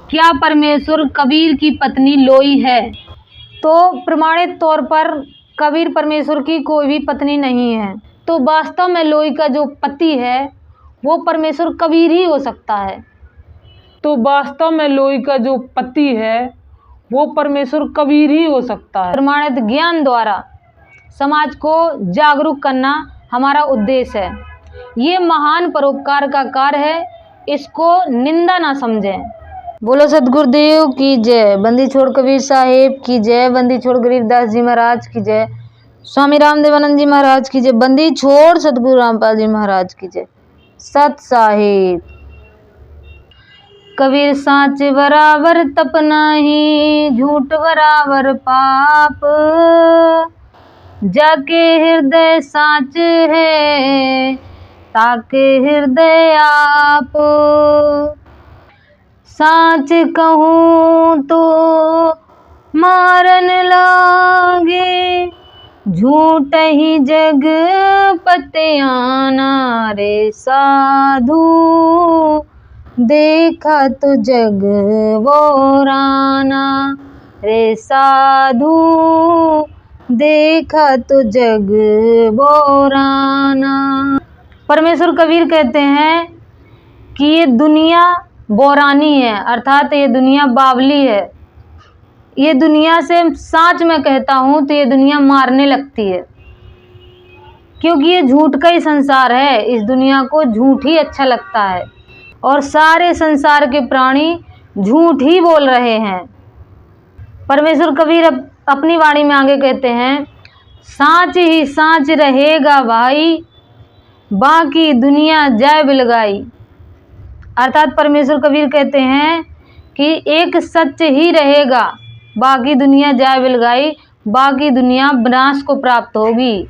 क्या परमेश्वर कबीर की पत्नी लोई है? तो प्रमाणित तौर पर कबीर परमेश्वर की कोई भी पत्नी नहीं है। तो वास्तव में लोई का जो पति है वो परमेश्वर कबीर ही हो सकता है। तो वास्तव में लोई का जो पति है वो परमेश्वर कबीर ही हो सकता है। प्रमाणित ज्ञान द्वारा समाज को जागरूक करना हमारा उद्देश्य है। ये महान परोपकार का कार्य है, इसको निंदा ना समझें। बोलो सतगुरुदेव की जय। बंदी छोड़ कबीर साहेब की जय। बंदी छोड़ गरीबदास जी महाराज की जय। स्वामी रामदेवानंद जी महाराज की जय। बंदी छोड़ सतगुरु रामपाल जी महाराज की जय। सत साहिब। कबीर साच बराबर तप नाही, झूठ बराबर पाप, जाके हृदय साच है, ताके हृदय आप। साच कहूँ तो मारन लागे, झूठ ही जग पतियाना रे साधु, देखा तो जग वोराना रे साधु, देखा तो जग वोराना। परमेश्वर कबीर कहते हैं कि ये दुनिया बोरानी है, अर्थात ये दुनिया बावली है। ये दुनिया से साच में कहता हूँ तो ये दुनिया मारने लगती है, क्योंकि ये झूठ का ही संसार है। इस दुनिया को झूठ ही अच्छा लगता है और सारे संसार के प्राणी झूठ ही बोल रहे हैं। परमेश्वर कबीर अपनी वाणी में आगे कहते हैं, साच ही साच रहेगा भाई, बाकी दुनिया जाए बिलगाई। अर्थात परमेश्वर कबीर कहते हैं कि एक सच ही रहेगा, बाकी दुनिया जाए बिलगाई, बाकी दुनिया विनाश को प्राप्त होगी।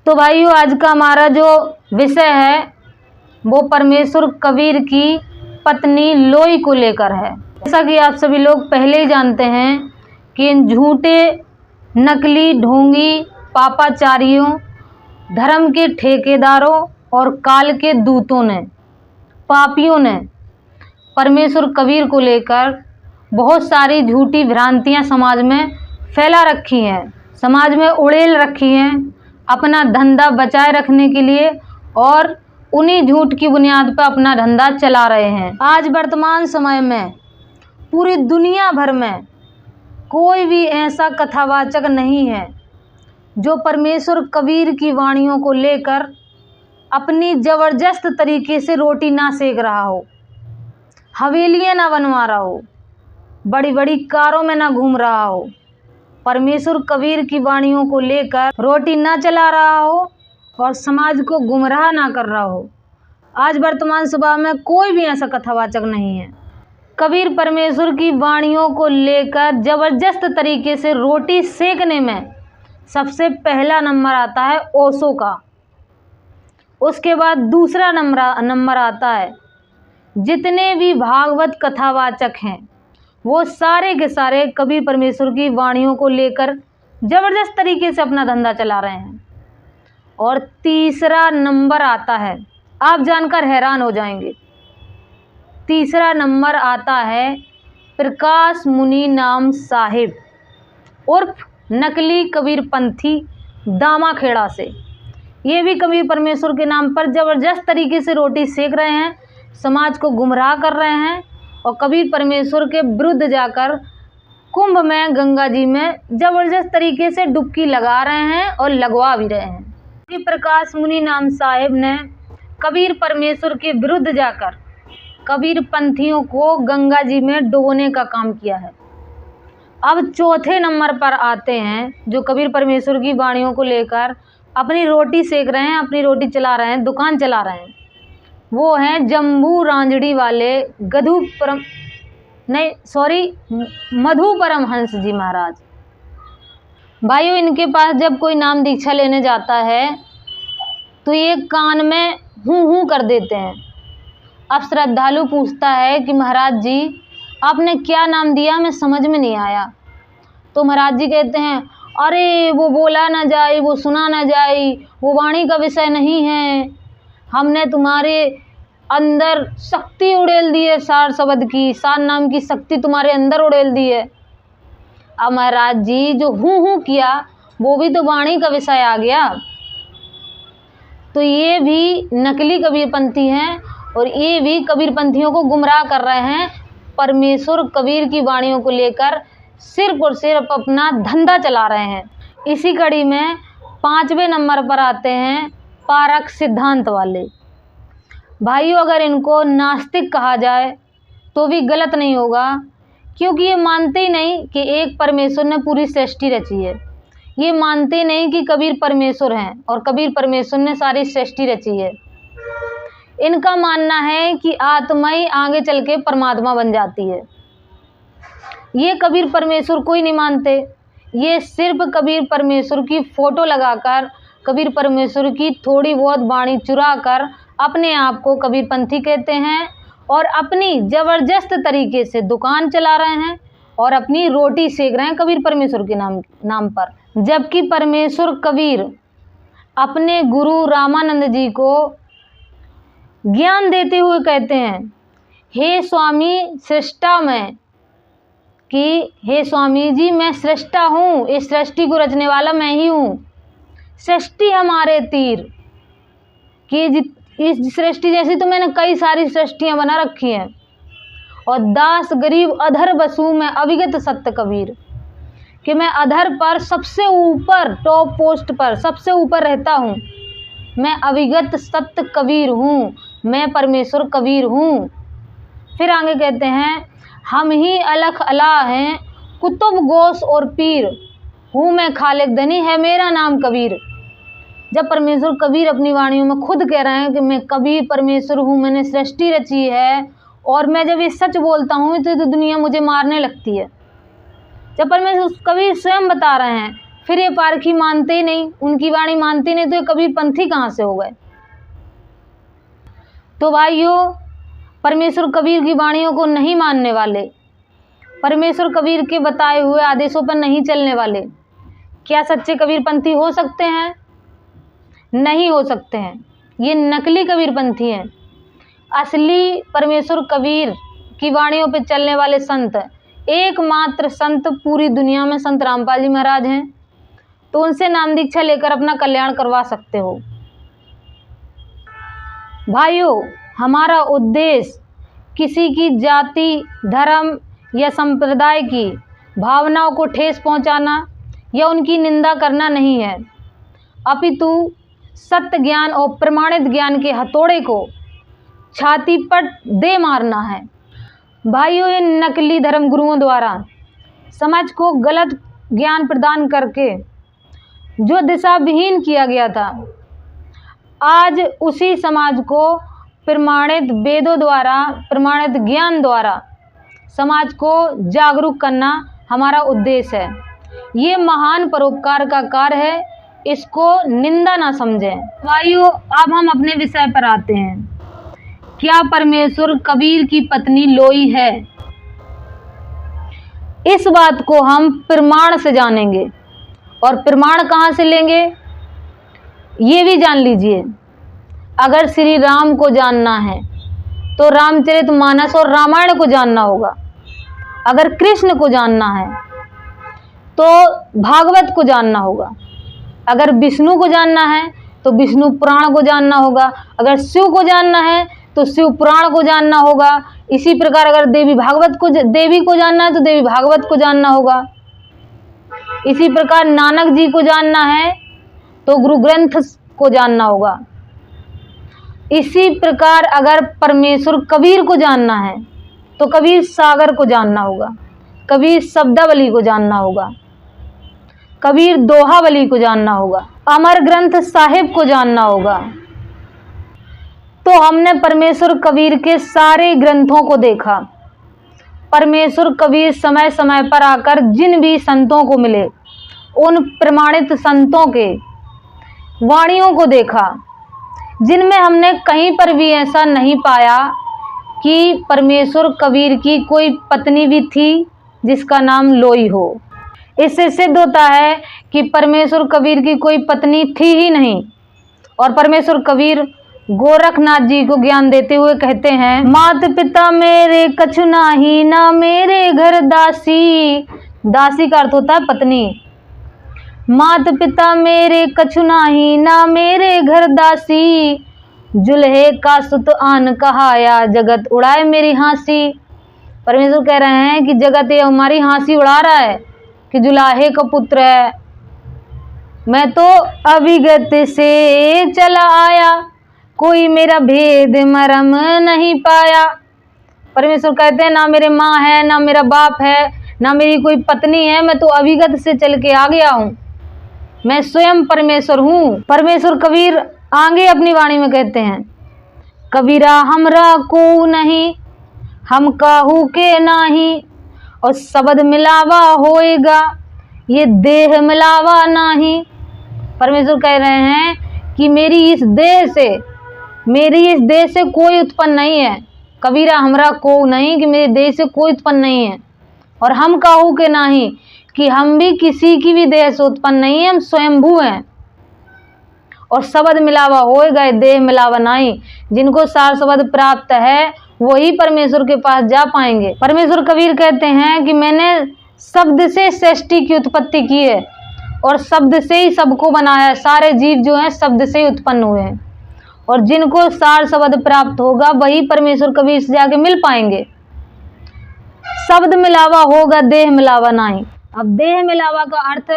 तो भाइयों, आज का हमारा जो विषय है वो परमेश्वर कबीर की पत्नी लोई को लेकर है। जैसा कि आप सभी लोग पहले ही जानते हैं कि इन झूठे, नकली, ढोंगी, पापाचारियों, धर्म के ठेकेदारों और काल के दूतों ने, पापियों ने परमेश्वर कबीर को लेकर बहुत सारी झूठी भ्रांतियां समाज में फैला रखी हैं, समाज में उड़ेल रखी हैं अपना धंधा बचाए रखने के लिए, और उन्हीं झूठ की बुनियाद पर अपना धंधा चला रहे हैं। आज वर्तमान समय में पूरी दुनिया भर में कोई भी ऐसा कथावाचक नहीं है जो परमेश्वर कबीर की वाणियों को लेकर अपनी ज़बरदस्त तरीके से रोटी ना सेक रहा हो, हवेलियाँ ना बनवा रहा हो, बड़ी बड़ी कारों में ना घूम रहा हो, परमेश्वर कबीर की वाणियों को लेकर रोटी ना चला रहा हो और समाज को गुमराह ना कर रहा हो। आज वर्तमान सभा में कोई भी ऐसा कथावाचक नहीं है। कबीर परमेश्वर की वाणियों को लेकर ज़बरदस्त तरीके से रोटी सेकने में सबसे पहला नंबर आता है ओशो का। उसके बाद दूसरा नंबर आता है, जितने भी भागवत कथावाचक हैं वो सारे के सारे कबीर परमेश्वर की वाणियों को लेकर ज़बरदस्त तरीके से अपना धंधा चला रहे हैं। और तीसरा नंबर आता है, आप जानकर हैरान हो जाएंगे, तीसरा नंबर आता है प्रकाश मुनि नाम साहिब उर्फ नकली कबीर पंथी दामाखेड़ा से। ये भी कबीर परमेश्वर के नाम पर ज़बरदस्त तरीके से रोटी सेक रहे हैं, समाज को गुमराह कर रहे हैं और कबीर परमेश्वर के विरुद्ध जाकर कुंभ में, गंगा जी में ज़बरदस्त तरीके से डुबकी लगा रहे हैं और लगवा भी रहे हैं। प्रकाश मुनि नाम साहिब ने कबीर परमेश्वर के विरुद्ध जाकर कबीर पंथियों को गंगा जी में डुबोने का काम किया है। अब चौथे नंबर पर आते हैं जो कबीर परमेश्वर की वाणियों को लेकर अपनी रोटी सेक रहे हैं, अपनी रोटी चला रहे हैं, दुकान चला रहे हैं। वो हैं जम्बू रांजड़ी वाले मधु परमहंस जी महाराज। भाइयों, इनके पास जब कोई नाम दीक्षा लेने जाता है तो ये कान में हूँ कर देते हैं। अब श्रद्धालु पूछता है कि महाराज जी आपने क्या नाम दिया, हमें समझ में नहीं आया। तो महाराज जी कहते हैं, अरे वो बोला ना जाए, वो सुना ना जाए, वो वाणी का विषय नहीं है। हमने तुम्हारे अंदर शक्ति उड़ेल दी है, सार शब्द की, सार नाम की शक्ति तुम्हारे अंदर उड़ेल दी है। अब महाराज जी जो हूँ किया वो भी तो वाणी का विषय आ गया। तो ये भी नकली कबीरपंथी हैं और ये भी कबीरपंथियों को गुमराह कर रहे हैं। परमेश्वर कबीर की वाणियों को लेकर सिर्फ और सिर्फ अपना धंधा चला रहे हैं। इसी कड़ी में 5वें नंबर पर आते हैं पारक सिद्धांत वाले। भाइयों, अगर इनको नास्तिक कहा जाए तो भी गलत नहीं होगा, क्योंकि ये मानते ही नहीं कि एक परमेश्वर ने पूरी सृष्टि रची है। ये मानते नहीं कि कबीर परमेश्वर हैं और कबीर परमेश्वर ने सारी सृष्टि रची है। इनका मानना है कि आत्मा ही आगे चल के परमात्मा बन जाती है। ये कबीर परमेश्वर को ही नहीं मानते। ये सिर्फ कबीर परमेश्वर की फ़ोटो लगाकर, कबीर परमेश्वर की थोड़ी बहुत वाणी चुरा कर अपने आप को कबीरपंथी कहते हैं और अपनी ज़बरदस्त तरीके से दुकान चला रहे हैं और अपनी रोटी सेक रहे हैं कबीर परमेश्वर के नाम पर। जबकि परमेश्वर कबीर अपने गुरु रामानंद जी को ज्ञान देते हुए कहते हैं, हे स्वामी सृष्टा में, कि हे स्वामी जी मैं सृष्टा हूँ, इस सृष्टि को रचने वाला मैं ही हूँ। सृष्टि हमारे तीर कि इस सृष्टि जैसी तो मैंने कई सारी सृष्टियाँ बना रखी हैं। और दास गरीब अधर बसू मैं अविगत सत्य कबीर, कि मैं अधर पर सबसे ऊपर टॉप पोस्ट पर सबसे ऊपर रहता हूँ। मैं अविगत सत्य कबीर हूँ, मैं परमेश्वर कबीर हूँ। फिर आगे कहते हैं, हम ही अलख अला हैं कुतुब गोश और पीर, हूँ मैं खालिक धनी है मेरा नाम कबीर। जब परमेश्वर कबीर अपनी वाणियों में खुद कह रहे हैं कि मैं कबीर परमेश्वर हूँ, मैंने सृष्टि रची है, और मैं जब ये सच बोलता हूँ तो दुनिया मुझे मारने लगती है। जब परमेश्वर कबीर स्वयं बता रहे हैं, फिर ये पारखी मानते ही नहीं, उनकी वाणी मानते नहीं, तो ये कबीरपंथी कहाँ से हो गए। तो भाइयों, परमेश्वर कबीर की वाणियों को नहीं मानने वाले, परमेश्वर कबीर के बताए हुए आदेशों पर नहीं चलने वाले, क्या सच्चे कबीरपंथी हो सकते हैं? नहीं हो सकते हैं। ये नकली कबीरपंथी हैं। असली परमेश्वर कबीर की वाणियों पर चलने वाले संत, एकमात्र संत पूरी दुनिया में संत रामपाल जी महाराज हैं। तो उनसे नाम दीक्षा लेकर अपना कल्याण करवा सकते हो। भाइयों, हमारा उद्देश्य किसी की जाति, धर्म या संप्रदाय की भावनाओं को ठेस पहुंचाना या उनकी निंदा करना नहीं है, अपितु सत्य ज्ञान और प्रमाणित ज्ञान के हथौड़े को छाती पर दे मारना है। भाइयों, इन नकली धर्म गुरुओं द्वारा समाज को गलत ज्ञान प्रदान करके जो दिशा विहीन किया गया था, आज उसी समाज को प्रमाणित वेदों द्वारा, प्रमाणित ज्ञान द्वारा समाज को जागरूक करना हमारा उद्देश्य है। ये महान परोपकार का कार्य है, इसको निंदा ना समझें। भाइयों, अब हम अपने विषय पर आते हैं। क्या परमेश्वर कबीर की पत्नी लोई है? इस बात को हम प्रमाण से जानेंगे। और प्रमाण कहाँ से लेंगे, ये भी जान लीजिए। अगर श्री राम को जानना है तो रामचरितमानस और रामायण को जानना होगा। अगर कृष्ण को जानना है तो भागवत को जानना होगा। अगर विष्णु को जानना है तो विष्णु पुराण को जानना होगा। अगर शिव को जानना है तो शिव पुराण को जानना होगा। इसी प्रकार अगर देवी को जानना है तो देवी भागवत को जानना होगा। इसी प्रकार नानक जी को जानना है तो गुरु ग्रंथ को जानना होगा। इसी प्रकार अगर परमेश्वर कबीर को जानना है तो कबीर सागर को जानना होगा, कबीर शब्दावली को जानना होगा, कबीर दोहावली को जानना होगा, अमर ग्रंथ साहिब को जानना होगा। तो हमने परमेश्वर कबीर के सारे ग्रंथों को देखा। परमेश्वर कबीर समय समय पर आकर जिन भी संतों को मिले, उन प्रमाणित संतों के वाणियों को देखा, जिनमें हमने कहीं पर भी ऐसा नहीं पाया कि परमेश्वर कबीर की कोई पत्नी भी थी जिसका नाम लोई हो। इससे सिद्ध होता है कि परमेश्वर कबीर की कोई पत्नी थी ही नहीं और परमेश्वर कबीर गोरखनाथ जी को ज्ञान देते हुए कहते हैं, मात पिता मेरे कछु नाही, ना मेरे घर दासी। दासी का अर्थ होता है पत्नी। मात पिता मेरे कछु नाही, ना मेरे घर दासी। जुल्हे का सुत आन कहाया, जगत उड़ाए मेरी हंसी। परमेश्वर कह रहे हैं कि जगत ये हमारी हंसी उड़ा रहा है कि जुलाहे का पुत्र है। मैं तो अविगत से चला आया, कोई मेरा भेद मरम नहीं पाया। परमेश्वर कहते हैं ना मेरे माँ है, ना मेरा बाप है, ना मेरी कोई पत्नी है, मैं तो अविगत से चल के आ गया हूँ। मैं स्वयं परमेश्वर हूँ। परमेश्वर कबीर आगे अपनी वाणी में कहते हैं, कबीरा हमरा को नहीं, हम काहू के नाही, और शब्द मिलावा होएगा, ये देह मिलावा नहीं। परमेश्वर कह रहे हैं कि मेरी इस देह से कोई उत्पन्न नहीं है। कबीरा हमरा को नहीं, कि मेरे देह से कोई उत्पन्न नहीं है। और हम काहू के नहीं, कि हम भी किसी की भी देह से उत्पन्न नहीं है, हम स्वयंभू हैं। और शब्द मिलावा होएगा, देह मिलावा नहीं। जिनको सार शब्द प्राप्त है वही परमेश्वर के पास जा पाएंगे। परमेश्वर कबीर कहते हैं कि मैंने शब्द से सृष्टि की उत्पत्ति की है और शब्द से ही सबको बनाया है। सारे जीव जो हैं शब्द से ही उत्पन्न हुए हैं, और जिनको सार शब्द प्राप्त होगा वही परमेश्वर कबीर से जाके मिल पाएंगे। शब्द मिलावा होगा, देह मिलावा नहीं। अब देह मिलावा का अर्थ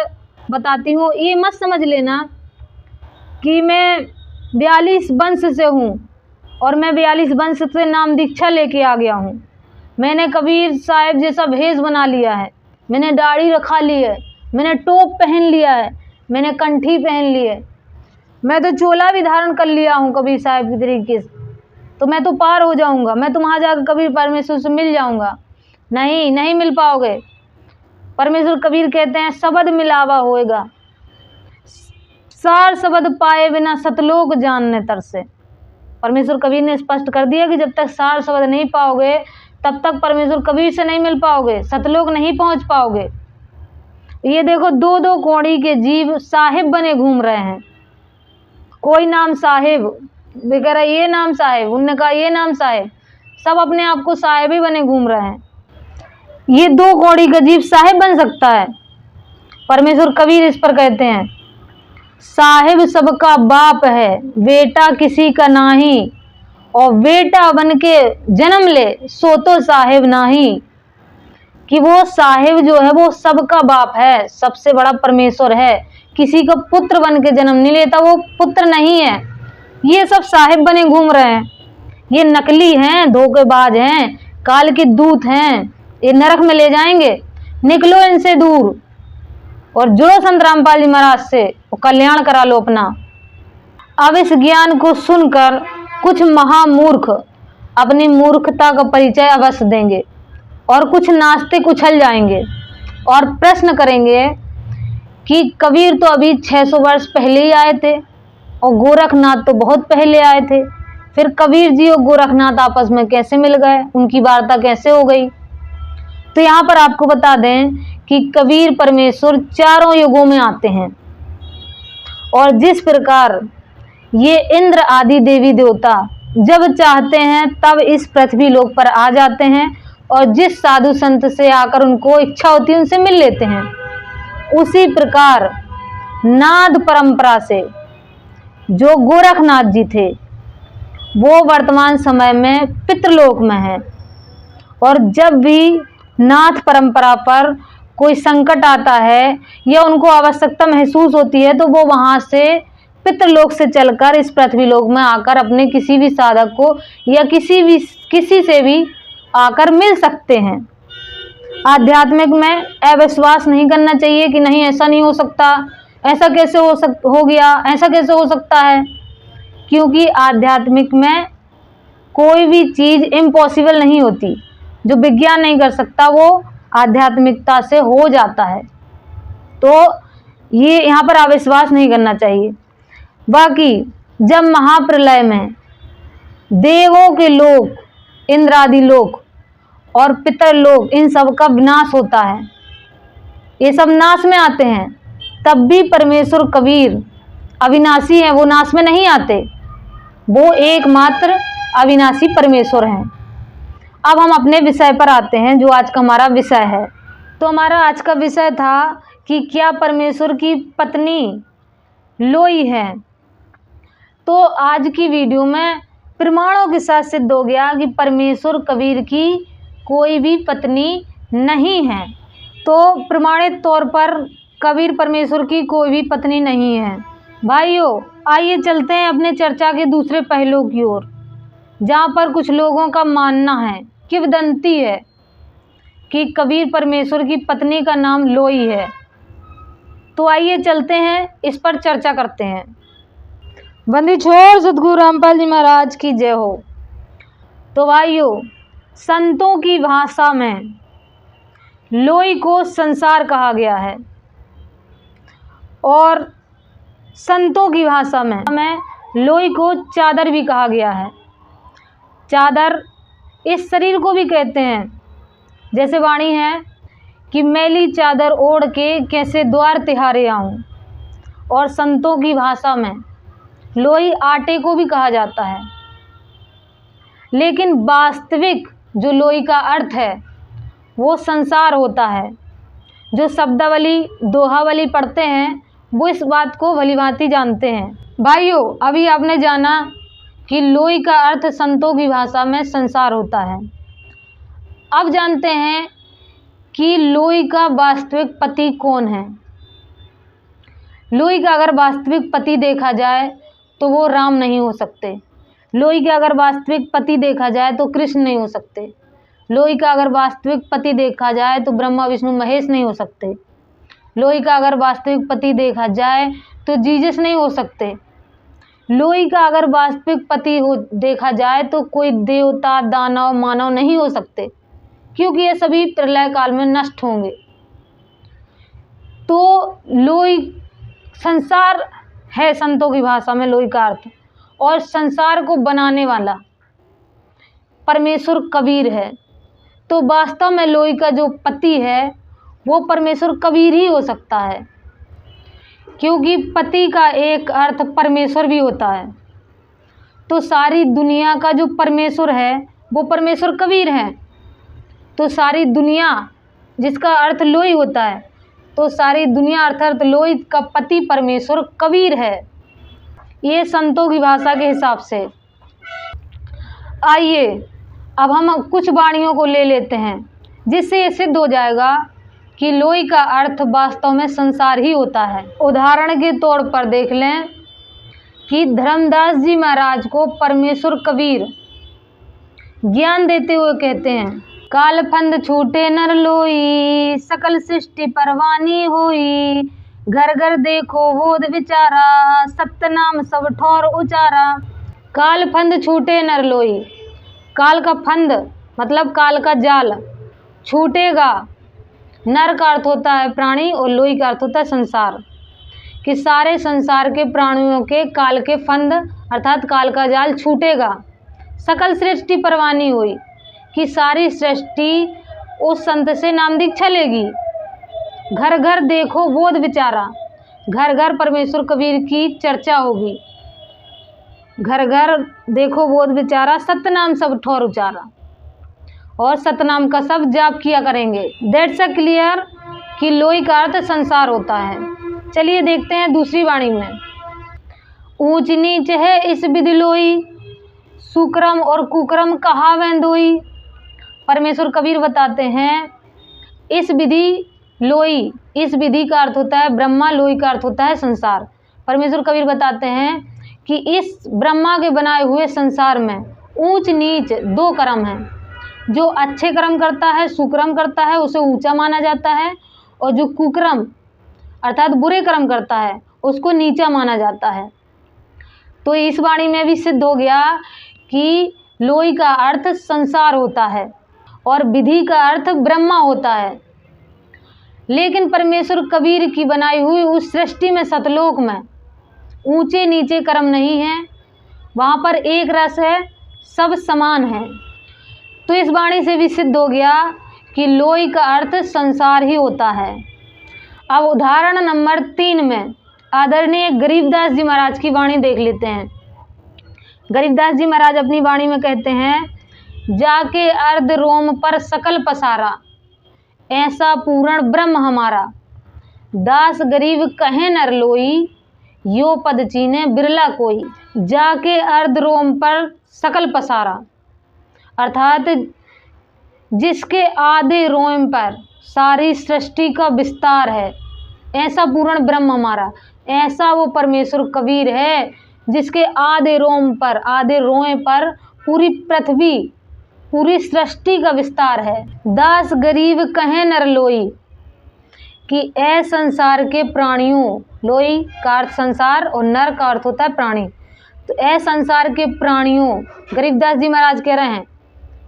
बताती हूँ। ये मत समझ लेना कि मैं 42 वंश से हूँ और मैं 42 वंश से नाम दीक्षा लेके आ गया हूँ। मैंने कबीर साहब जैसा भेष बना लिया है, मैंने दाढ़ी रखा ली है, मैंने टोप पहन लिया है, मैंने कंठी पहन ली है, मैं तो चोला भी धारण कर लिया हूँ कबीर साहब की तरीके से, तो मैं तो पार हो जाऊँगा, मैं तो वहाँ जाकर कबीर परमेश्वर से मिल जाऊँगा। नहीं मिल पाओगे। परमेश्वर कबीर कहते हैं शब्द मिलावा होएगा, सार शब्द पाए बिना सतलोक जानने तरसे। परमेश्वर कबीर ने स्पष्ट कर दिया कि जब तक सार शब्द नहीं पाओगे तब तक परमेश्वर कबीर से नहीं मिल पाओगे, सतलोक नहीं पहुंच पाओगे। ये देखो 2-2 कौड़ी के जीव साहिब बने घूम रहे हैं। कोई नाम साहिब, वे कह रहा है ये नाम साहिब, उनने कहा ये नाम साहिब, सब अपने आप को साहिब ही बने घूम रहे हैं। ये 2 कौड़ी का जीव साहिब बन सकता है? परमेश्वर कबीर इस पर कहते हैं, साहिब सबका बाप है, बेटा किसी का नाही, और बेटा बन के जन्म ले सो तो साहिब नाही। कि वो साहिब जो है वो सबका बाप है, सबसे बड़ा परमेश्वर है। किसी का पुत्र बन के जन्म नहीं लेता, वो पुत्र नहीं है। ये सब साहिब बने घूम रहे हैं, ये नकली हैं, धोखेबाज हैं, काल के दूत हैं, ये नरक में ले जाएंगे। निकलो इनसे दूर और जुड़ो संत रामपाल जी महाराज से, वो कल्याण करा लो अपना। अब इस ज्ञान को सुनकर कुछ महामूर्ख अपनी मूर्खता का परिचय अवश्य देंगे और कुछ नास्तिक उछल जाएंगे और प्रश्न करेंगे कि कबीर तो अभी 600 वर्ष पहले ही आए थे और गोरखनाथ तो बहुत पहले आए थे, फिर कबीर जी और गोरखनाथ आपस में कैसे मिल गए, उनकी वार्ता कैसे हो गई। तो यहाँ पर आपको बता दें कि कबीर परमेश्वर चारों युगों में आते हैं, और जिस प्रकार ये इंद्र आदि देवी देवता जब चाहते हैं तब इस पृथ्वी लोक पर आ जाते हैं, और जिस साधु संत से आकर उनको इच्छा होती है उनसे मिल लेते हैं। उसी प्रकार नाद परंपरा से जो गोरखनाथ जी थे वो वर्तमान समय में पितृलोक में है, और जब भी नाथ परंपरा पर कोई संकट आता है या उनको आवश्यकता महसूस होती है तो वो वहाँ से पितृलोक से चलकर इस पृथ्वी लोक में आकर अपने किसी भी साधक को या किसी से भी आकर मिल सकते हैं। आध्यात्मिक में अविश्वास नहीं करना चाहिए कि नहीं ऐसा नहीं हो सकता, ऐसा कैसे हो गया, ऐसा कैसे हो सकता है, क्योंकि आध्यात्मिक में कोई भी चीज़ इम्पॉसिबल नहीं होती। जो विज्ञान नहीं कर सकता वो आध्यात्मिकता से हो जाता है। तो ये यहाँ पर अविश्वास नहीं करना चाहिए। बाकी जब महाप्रलय में देवों के लोक, इंद्र आदि लोक और पितरलोक, इन सब का विनाश होता है, ये सब नाश में आते हैं, तब भी परमेश्वर कबीर अविनाशी हैं, वो नाश में नहीं आते। वो एकमात्र अविनाशी परमेश्वर हैं। अब हम अपने विषय पर आते हैं, जो आज का हमारा विषय है। तो हमारा आज का विषय था कि क्या परमेश्वर की पत्नी लोई है। तो आज की वीडियो में प्रमाणों के साथ सिद्ध हो गया कि परमेश्वर कबीर की कोई भी पत्नी नहीं है। तो प्रमाणित तौर पर कबीर परमेश्वर की कोई भी पत्नी नहीं है। भाइयों, आइए चलते हैं अपने चर्चा के दूसरे पहलू की ओर, जहाँ पर कुछ लोगों का मानना है, किंवदंती है कि कबीर परमेश्वर की पत्नी का नाम लोई है। तो आइए चलते हैं, इस पर चर्चा करते हैं। बंदी छोड़ सतगुरु रामपाल जी महाराज की जय हो। तो भाइयों, संतों की भाषा में लोई को संसार कहा गया है और संतों की भाषा में लोई को चादर भी कहा गया है। चादर इस शरीर को भी कहते हैं, जैसे वाणी है कि मैली चादर ओढ़ के कैसे द्वार तिहारे आऊं। और संतों की भाषा में लोई आटे को भी कहा जाता है। लेकिन वास्तविक जो लोई का अर्थ है वो संसार होता है। जो शब्दावली दोहावली पढ़ते हैं वो इस बात को भलीभांति जानते हैं। भाइयों, अभी आपने जाना कि लोई का अर्थ संतों की भाषा में संसार होता है। अब जानते हैं कि लोई का वास्तविक पति कौन है। लोई का अगर वास्तविक पति देखा जाए तो वो राम नहीं हो सकते। लोई का अगर वास्तविक पति देखा जाए तो कृष्ण नहीं हो सकते। लोई का अगर वास्तविक पति देखा जाए तो ब्रह्मा विष्णु महेश नहीं हो सकते। लोई का अगर वास्तविक पति देखा जाए तो जीसस नहीं हो सकते। लोई का अगर वास्तविक पति देखा जाए तो कोई देवता दानव मानव नहीं हो सकते, क्योंकि ये सभी प्रलय काल में नष्ट होंगे। तो लोई संसार है संतों की भाषा में लोई का अर्थ, और संसार को बनाने वाला परमेश्वर कबीर है। तो वास्तव में लोई का जो पति है वो परमेश्वर कबीर ही हो सकता है, क्योंकि पति का एक अर्थ परमेश्वर भी होता है। तो सारी दुनिया का जो परमेश्वर है वो परमेश्वर कबीर है। तो सारी दुनिया जिसका अर्थ लोई होता है, तो सारी दुनिया अर्थात लोई का पति परमेश्वर कबीर है। ये संतों की भाषा के हिसाब से। आइए अब हम कुछ वाणियों को ले लेते हैं, जिससे ये सिद्ध हो जाएगा कि लोई का अर्थ वास्तव में संसार ही होता है। उदाहरण के तौर पर देख लें कि धर्मदास जी महाराज को परमेश्वर कबीर ज्ञान देते हुए कहते हैं, काल फंद छूटे नर लोई, सकल सृष्टि परवानी होई, घर घर देखो बोध विचारा, सप्तनाम सब ठौर उचारा। काल फंद छूटे नर लोई, काल का फंद मतलब काल का जाल छूटेगा। नर का अर्थ होता है प्राणी और लोई का अर्थ होता है संसार, कि सारे संसार के प्राणियों के काल के फंद अर्थात काल का जाल छूटेगा। सकल सृष्टि परवानी हुई, कि सारी सृष्टि उस संत से नाम दीक्षा लेगी। घर घर देखो बोध विचारा, घर घर परमेश्वर कबीर की चर्चा होगी। घर घर देखो बोध विचारा, सतनाम सब ठौर उचारा, और सतनाम का सब जाप किया करेंगे। दैट्स अ क्लियर कि लोई का अर्थ संसार होता है। चलिए देखते हैं दूसरी वाणी में। ऊंच नीच है इस विधि लोई, सुक्रम और कुक्रम कहा वेंदोई। परमेश्वर कबीर बताते हैं इस विधि लोई, इस विधि का अर्थ होता है ब्रह्मा, लोई का अर्थ होता है संसार। परमेश्वर कबीर बताते हैं कि इस ब्रह्मा के बनाए हुए संसार में ऊंच नीच दो कर्म हैं। जो अच्छे कर्म करता है, सुक्रम करता है, उसे ऊंचा माना जाता है, और जो कुक्रम अर्थात बुरे कर्म करता है उसको नीचा माना जाता है। तो इस वाणी में भी सिद्ध हो गया कि लोई का अर्थ संसार होता है और विधि का अर्थ ब्रह्मा होता है। लेकिन परमेश्वर कबीर की बनाई हुई उस सृष्टि में, सतलोक में, ऊंचे नीचे कर्म नहीं है, वहाँ पर एक रस है, सब समान है। तो इस वाणी से भी सिद्ध हो गया कि लोई का अर्थ संसार ही होता है। अब उदाहरण नंबर 3 में आदरणीय गरीबदास जी महाराज की वाणी देख लेते हैं गरीबदास जी महाराज अपनी वाणी में कहते हैं, जाके अर्ध रोम पर सकल पसारा, ऐसा पूर्ण ब्रह्म हमारा। दास गरीब कहे नर लोई, यो पद चीने बिरला कोई। जाके अर्ध रोम पर सकल पसारा, अर्थात जिसके आधे रोम पर सारी सृष्टि का विस्तार है, ऐसा पूर्ण ब्रह्म हमारा। ऐसा वो परमेश्वर कबीर है जिसके आधे रोम पर, आधे रोए पर पूरी पृथ्वी, पूरी सृष्टि का विस्तार है। दास गरीब कहे नर लोई, कि ऐ संसार के प्राणियों, लोई का अर्थ संसार और नर का अर्थ होता है प्राणी, तो ऐ संसार के प्राणियों, गरीबदास जी महाराज कह रहे हैं,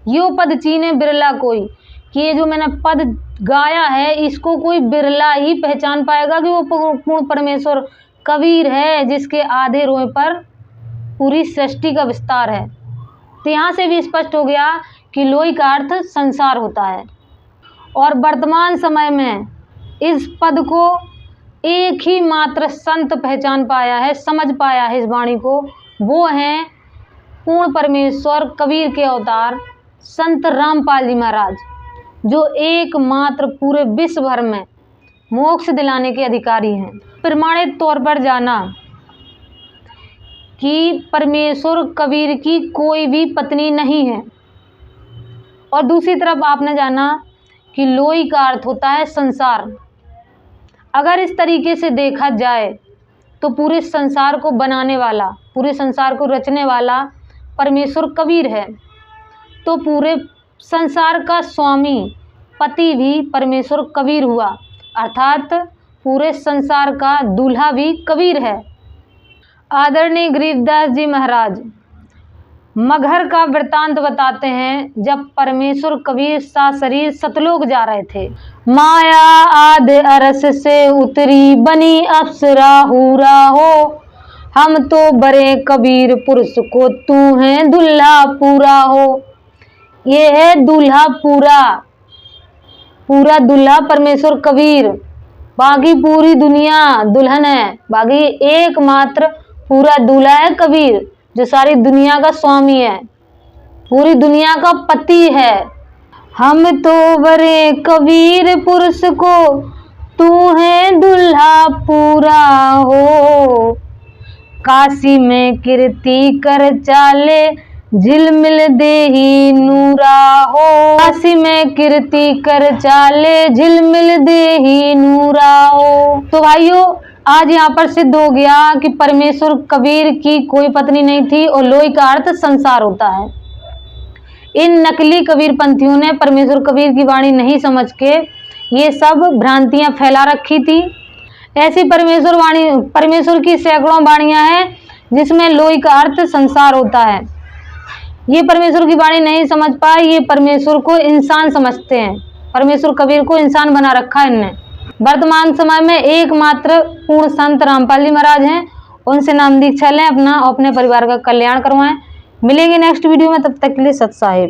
यो पद चीने बिरला कोई, कि ये जो मैंने पद गाया है इसको कोई बिरला ही पहचान पाएगा कि वो पूर्ण परमेश्वर कबीर है जिसके आधे रोए पर पूरी सृष्टि का विस्तार है। तो यहाँ से भी स्पष्ट हो गया कि लोई का अर्थ संसार होता है। और वर्तमान समय में इस पद को एक ही मात्र संत पहचान पाया है, समझ पाया है इस वाणी को, वो हैं पूर्ण परमेश्वर कबीर के अवतार संत रामपाल जी महाराज, जो एकमात्र पूरे विश्व भर में मोक्ष दिलाने के अधिकारी हैं। प्रमाणित तौर पर जाना कि परमेश्वर कबीर की कोई भी पत्नी नहीं है, और दूसरी तरफ आपने जाना कि लोई का अर्थ होता है संसार। अगर इस तरीके से देखा जाए तो पूरे संसार को बनाने वाला, पूरे संसार को रचने वाला परमेश्वर कबीर है, तो पूरे संसार का स्वामी, पति भी परमेश्वर कबीर हुआ, अर्थात पूरे संसार का दूल्हा भी कबीर है। आदरणीय गरीबदास जी महाराज मगहर का वृतांत बताते हैं, जब परमेश्वर कबीर सशरीर सतलोक जा रहे थे, माया आधे अरस से उतरी बनी अप्सरा हूरा हो, हम तो बड़े कबीर पुरुष को तू है दुल्हा पूरा हो। ये है दूल्हा पूरा, पूरा दूल्हा परमेश्वर कबीर, बाकी पूरी दुनिया दुल्हन है, बाकी एकमात्र पूरा दूल्हा है कबीर, जो सारी दुनिया का स्वामी है, पूरी दुनिया का पति है। हम तो बड़े कबीर पुरुष को तू है दुल्हा पूरा हो, काशी में कीर्ति कर चाले झिलमिल देही नूरा हो, काशी में कीर्ति कर चाले झिलमिल देही नूरा हो। तो भाइयों, आज यहाँ पर सिद्ध हो गया कि परमेश्वर कबीर की कोई पत्नी नहीं थी, और लोई का अर्थ संसार होता है। इन नकली कबीर पंथियों ने परमेश्वर कबीर की वाणी नहीं समझ के ये सब भ्रांतियां फैला रखी थी। ऐसी परमेश्वर की सैकड़ों वाणियां हैं जिसमें लोई का अर्थ संसार होता है। ये परमेश्वर की वाणी नहीं समझ पाए, ये परमेश्वर को इंसान समझते हैं, परमेश्वर कबीर को इंसान बना रखा है इनने। वर्तमान समय में एकमात्र पूर्ण संत रामपाल जी महाराज हैं, उनसे नाम दीक्षा लें अपना और अपने परिवार का कल्याण करवाएं। मिलेंगे नेक्स्ट वीडियो में, तब तक के लिए सत साहिब।